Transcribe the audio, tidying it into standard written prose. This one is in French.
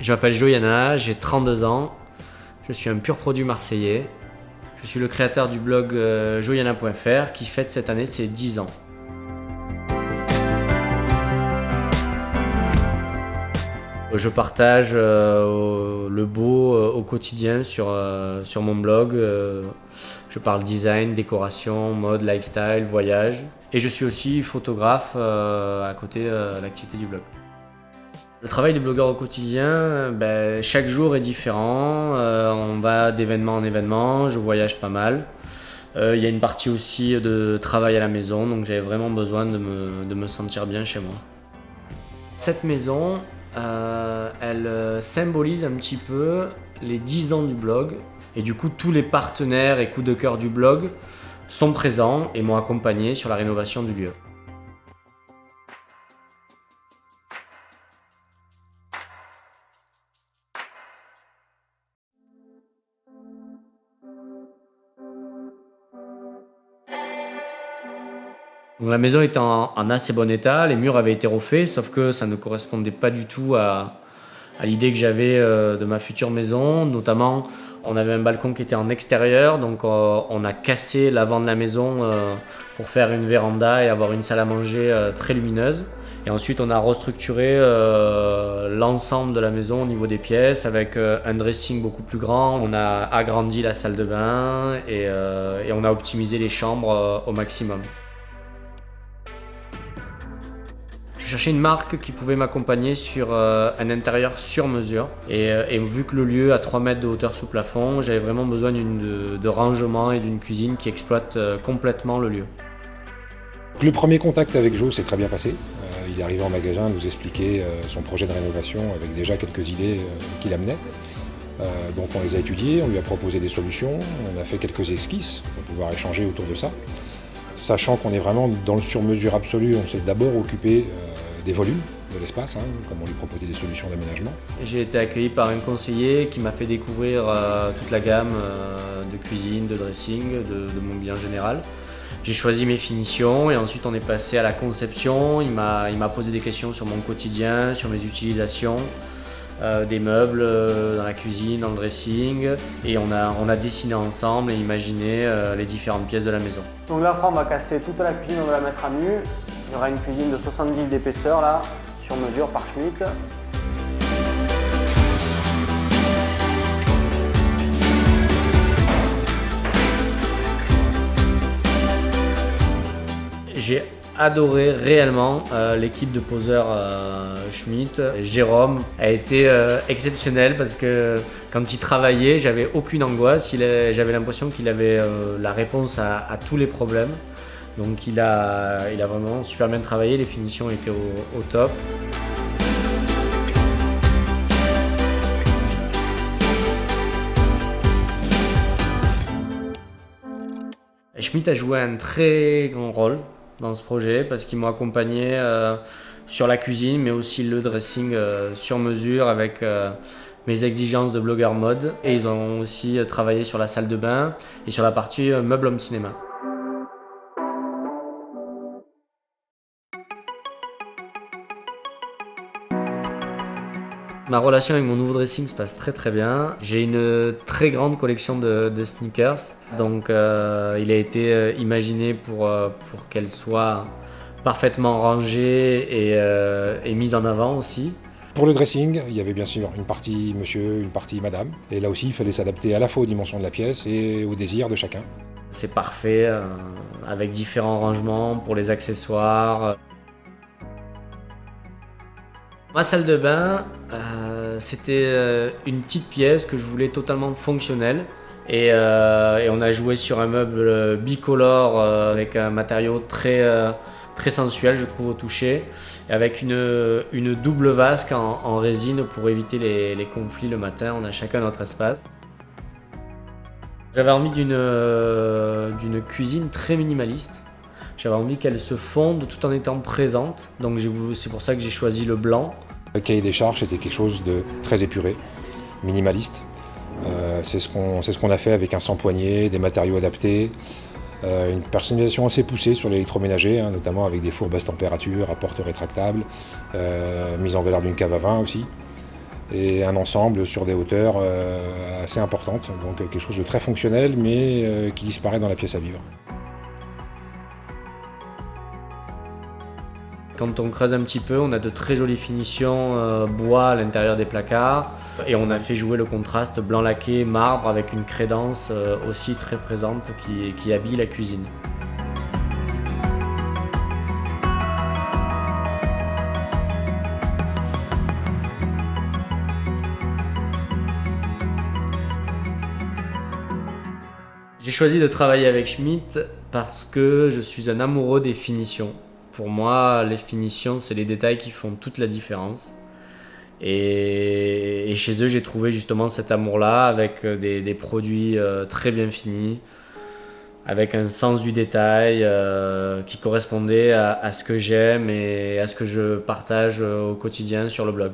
Je m'appelle Joyana, j'ai 32 ans, je suis un pur produit marseillais. Je suis le créateur du blog joyana.fr qui fête cette année ses 10 ans. Je partage le beau au quotidien sur mon blog. Je parle design, décoration, mode, lifestyle, voyage. Et je suis aussi photographe à côté de l'activité du blog. Le travail de blogueur au quotidien, chaque jour est différent. On va d'événement en événement, je voyage pas mal. Il y a une partie aussi de travail à la maison, donc j'avais vraiment besoin de me sentir bien chez moi. Cette maison, elle symbolise un petit peu les 10 ans du blog. Et du coup, tous les partenaires et coups de cœur du blog sont présents et m'ont accompagné sur la rénovation du lieu. Donc, la maison était en assez bon état, les murs avaient été refaits, sauf que ça ne correspondait pas du tout à l'idée que j'avais de ma future maison. Notamment, on avait un balcon qui était en extérieur, donc on a cassé l'avant de la maison pour faire une véranda et avoir une salle à manger très lumineuse. Et ensuite, on a restructuré l'ensemble de la maison au niveau des pièces avec un dressing beaucoup plus grand. On a agrandi la salle de bain et on a optimisé les chambres au maximum. Je cherchais une marque qui pouvait m'accompagner sur un intérieur sur mesure. Et vu que le lieu a 3 mètres de hauteur sous plafond, j'avais vraiment besoin de rangement et d'une cuisine qui exploite complètement le lieu. Le premier contact avec Joe s'est très bien passé. Il est arrivé en magasin à nous expliquer son projet de rénovation avec déjà quelques idées qu'il amenait. Donc on les a étudiées, on lui a proposé des solutions, on a fait quelques esquisses pour pouvoir échanger autour de ça. Sachant qu'on est vraiment dans le sur-mesure absolu, on s'est d'abord occupé des volumes de l'espace, comme on lui proposait des solutions d'aménagement. J'ai été accueilli par un conseiller qui m'a fait découvrir toute la gamme de cuisine, de dressing, de mon bien général. J'ai choisi mes finitions et ensuite on est passé à la conception. Il m'a posé des questions sur mon quotidien, sur mes utilisations, des meubles dans la cuisine, dans le dressing, et on a dessiné ensemble et imaginé les différentes pièces de la maison. Donc là, on va casser toute la cuisine, on va la mettre à nu. Il y aura une cuisine de 70 d'épaisseur là, sur mesure par Schmitt. J'ai adoré réellement l'équipe de poseurs Schmitt. Jérôme a été exceptionnel parce que quand il travaillait, j'avais aucune angoisse. J'avais l'impression qu'il avait la réponse à tous les problèmes. Donc il a vraiment super bien travaillé, les finitions étaient au top. Schmitt a joué un très grand rôle dans ce projet parce qu'ils m'ont accompagné sur la cuisine mais aussi le dressing sur mesure avec mes exigences de blogueur mode, et ils ont aussi travaillé sur la salle de bain et sur la partie meubles home cinéma. Ma relation avec mon nouveau dressing se passe très très bien. J'ai une très grande collection de sneakers, donc il a été imaginé pour qu'elle soit parfaitement rangée et mise en avant aussi. Pour le dressing, il y avait bien sûr une partie monsieur, une partie madame. Et là aussi, il fallait s'adapter à la fois aux dimensions de la pièce et aux désirs de chacun. C'est parfait, avec différents rangements pour les accessoires. Ma salle de bain, c'était une petite pièce que je voulais totalement fonctionnelle. Et on a joué sur un meuble bicolore avec un matériau très sensuel, je trouve, au toucher, et avec une double vasque en résine pour éviter les conflits le matin. On a chacun notre espace. J'avais envie d'une cuisine très minimaliste. J'avais envie qu'elle se fonde tout en étant présente, donc c'est pour ça que j'ai choisi le blanc. Le cahier des charges était quelque chose de très épuré, minimaliste. C'est ce qu'on a fait avec un sans-poignée, des matériaux adaptés, une personnalisation assez poussée sur l'électroménager, notamment avec des fours basse température à porte rétractable, mise en valeur d'une cave à vin aussi. et un ensemble sur des hauteurs assez importantes. Donc quelque chose de très fonctionnel mais qui disparaît dans la pièce à vivre. Quand on creuse un petit peu, on a de très jolies finitions bois à l'intérieur des placards et on a fait jouer le contraste blanc laqué marbre avec une crédence aussi très présente qui habille la cuisine. J'ai choisi de travailler avec Schmitt parce que je suis un amoureux des finitions. Pour moi, les finitions, c'est les détails qui font toute la différence. Et chez eux, j'ai trouvé justement cet amour-là avec des produits très bien finis, avec un sens du détail qui correspondait à ce que j'aime et à ce que je partage au quotidien sur le blog.